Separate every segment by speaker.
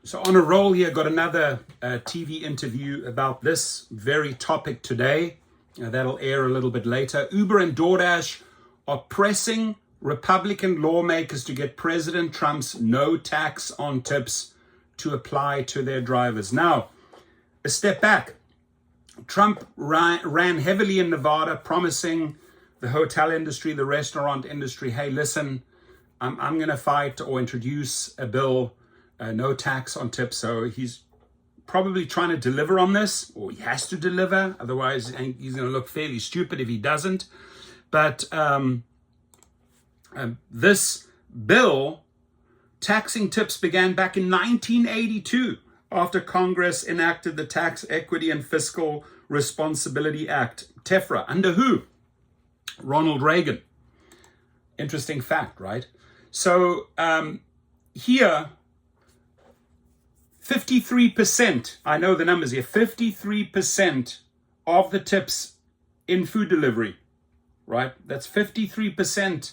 Speaker 1: So on a roll here, got another TV interview about this very topic today. That'll air a little bit later. Uber and Doordash are pressing Republican lawmakers to get President Trump's no tax on tips to apply to their drivers. Now, a step back. Trump ran heavily in Nevada, promising the hotel industry, the restaurant industry, hey, listen, I'm going to fight or introduce a bill, no tax on tips. So he's probably trying to deliver on this, or he has to deliver. Otherwise, he's going to look fairly stupid if he doesn't. But this bill, taxing tips, began back in 1982 after Congress enacted the Tax Equity and Fiscal Responsibility Act, TEFRA. Under who? Ronald Reagan. Interesting fact, right? So here, 53%, I know the numbers here, 53% of the tips in food delivery, right? That's 53%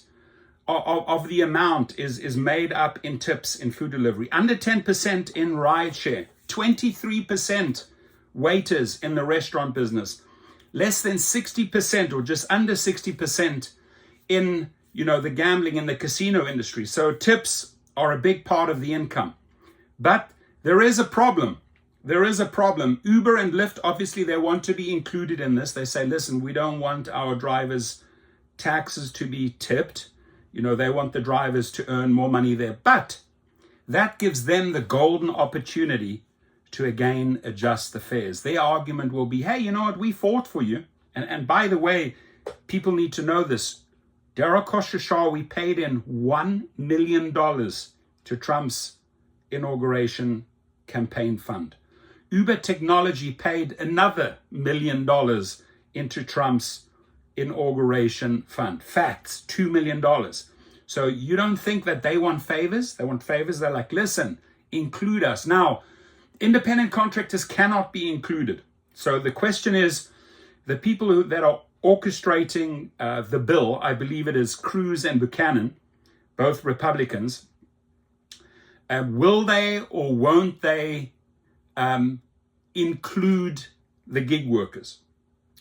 Speaker 1: of the amount is made up in tips in food delivery. Under 10% in Rideshare, 23% waiters in the restaurant business, less than 60% or just under 60% in, the gambling and the casino industry. So tips are a big part of the income. But there is a problem. There is a problem. Uber and Lyft, obviously, they want to be included in this. They say, listen, we don't want our drivers' taxes to be tipped. They want the drivers to earn more money there. But that gives them the golden opportunity to again adjust the fares. Their argument will be, hey, you know what? We fought for you. And by the way, people need to know this. Dara Khosrowshahi, we paid in $1 million to Trump's inauguration campaign fund. Uber Technology paid another $1 million into Trump's inauguration fund. Facts, $2 million. So you don't think that they want favors? They want favors. They're like, listen, include us. Now, independent contractors cannot be included. So the question is, the people that are orchestrating the bill, I believe it is Cruz and Buchanan, both Republicans, will they or won't they include the gig workers,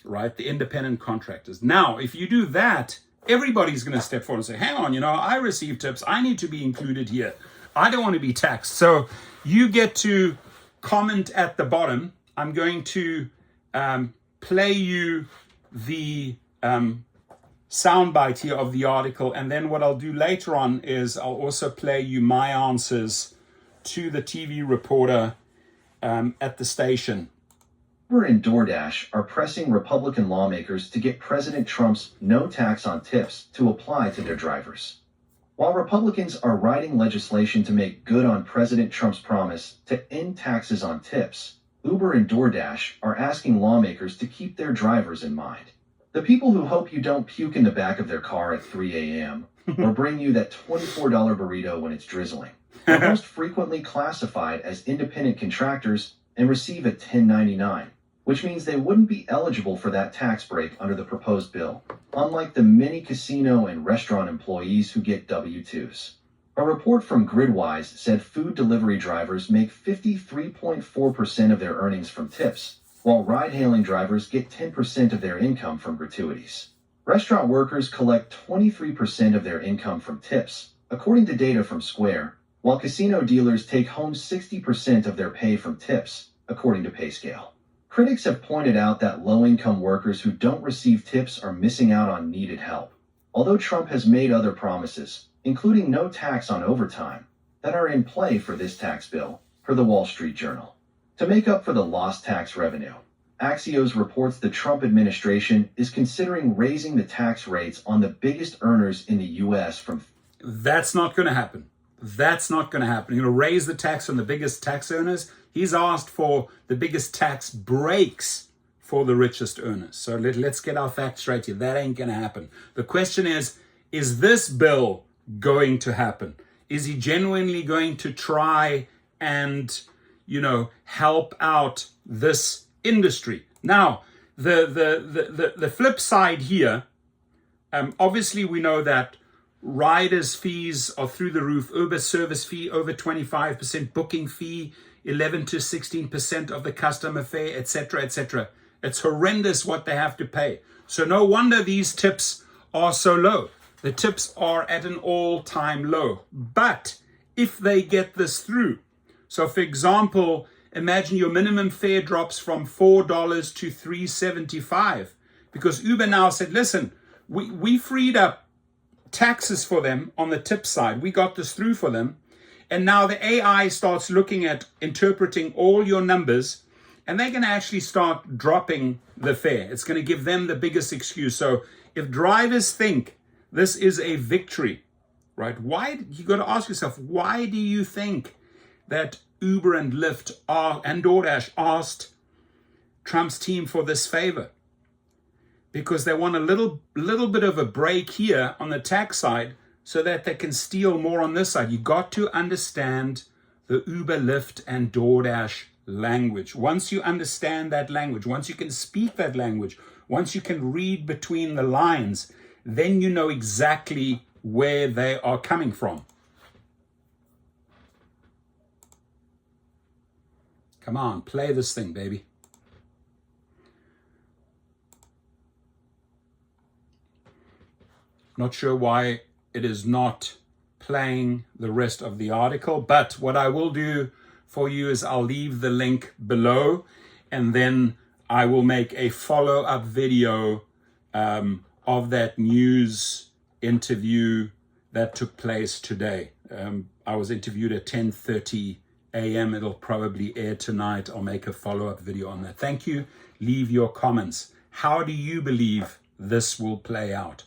Speaker 1: right? The independent contractors. Now, if you do that, everybody's going to step forward and say, hang on, I receive tips. I need to be included here. I don't want to be taxed. So you get to comment at the bottom. I'm going to play you the soundbite here of the article. And then what I'll do later on is I'll also play you my answers to the TV reporter at the station.
Speaker 2: Uber and Doordash are pressing Republican lawmakers to get President Trump's no tax on tips to apply to their drivers. While Republicans are writing legislation to make good on President Trump's promise to end taxes on tips, Uber and Doordash are asking lawmakers to keep their drivers in mind. The people who hope you don't puke in the back of their car at 3 a.m. or bring you that $24 burrito when it's drizzling are most frequently classified as independent contractors and receive a 1099, which means they wouldn't be eligible for that tax break under the proposed bill, unlike the many casino and restaurant employees who get W-2s. A report from Gridwise said food delivery drivers make 53.4% of their earnings from tips, while ride-hailing drivers get 10% of their income from gratuities. Restaurant workers collect 23% of their income from tips, according to data from Square, while casino dealers take home 60% of their pay from tips, according to PayScale. Critics have pointed out that low-income workers who don't receive tips are missing out on needed help, although Trump has made other promises, including no tax on overtime, that are in play for this tax bill, per the Wall Street Journal. To make up for the lost tax revenue, Axios reports the Trump administration is considering raising the tax rates on the biggest earners in the U.S. from...
Speaker 1: That's not going to happen. That's not going to happen. You're going to raise the tax on the biggest tax earners. He's asked for the biggest tax breaks for the richest earners. So let's get our facts straight here. That ain't going to happen. The question is this bill going to happen? Is he genuinely going to try and, help out this industry? Now, the flip side here, obviously we know that Riders' fees are through the roof. Uber service fee over 25%, booking fee 11 to 16% of the customer fare, etc., etc. It's horrendous what they have to pay. So no wonder these tips are so low. The tips are at an all-time low. But if they get this through, so for example, imagine your minimum fare drops from $4 to $3.75 because Uber now said, listen, we freed up taxes for them on the tip side. We got this through for them. And now the AI starts looking at interpreting all your numbers, and they're going to actually start dropping the fare. It's going to give them the biggest excuse. So if drivers think this is a victory, right? You got to ask yourself, why do you think that Uber and Lyft and Doordash asked Trump's team for this favor? Because they want a little bit of a break here on the tax side so that they can steal more on this side. You got to understand the Uber, Lyft, and Doordash language. Once you understand that language, once you can speak that language, once you can read between the lines, then you know exactly where they are coming from. Come on, play this thing, baby. Not sure why it is not playing the rest of the article, but what I will do for you is I'll leave the link below, and then I will make a follow-up video of that news interview that took place today. I was interviewed at 10:30 a.m. It'll probably air tonight. I'll make a follow-up video on that. Thank you. Leave your comments. How do you believe this will play out?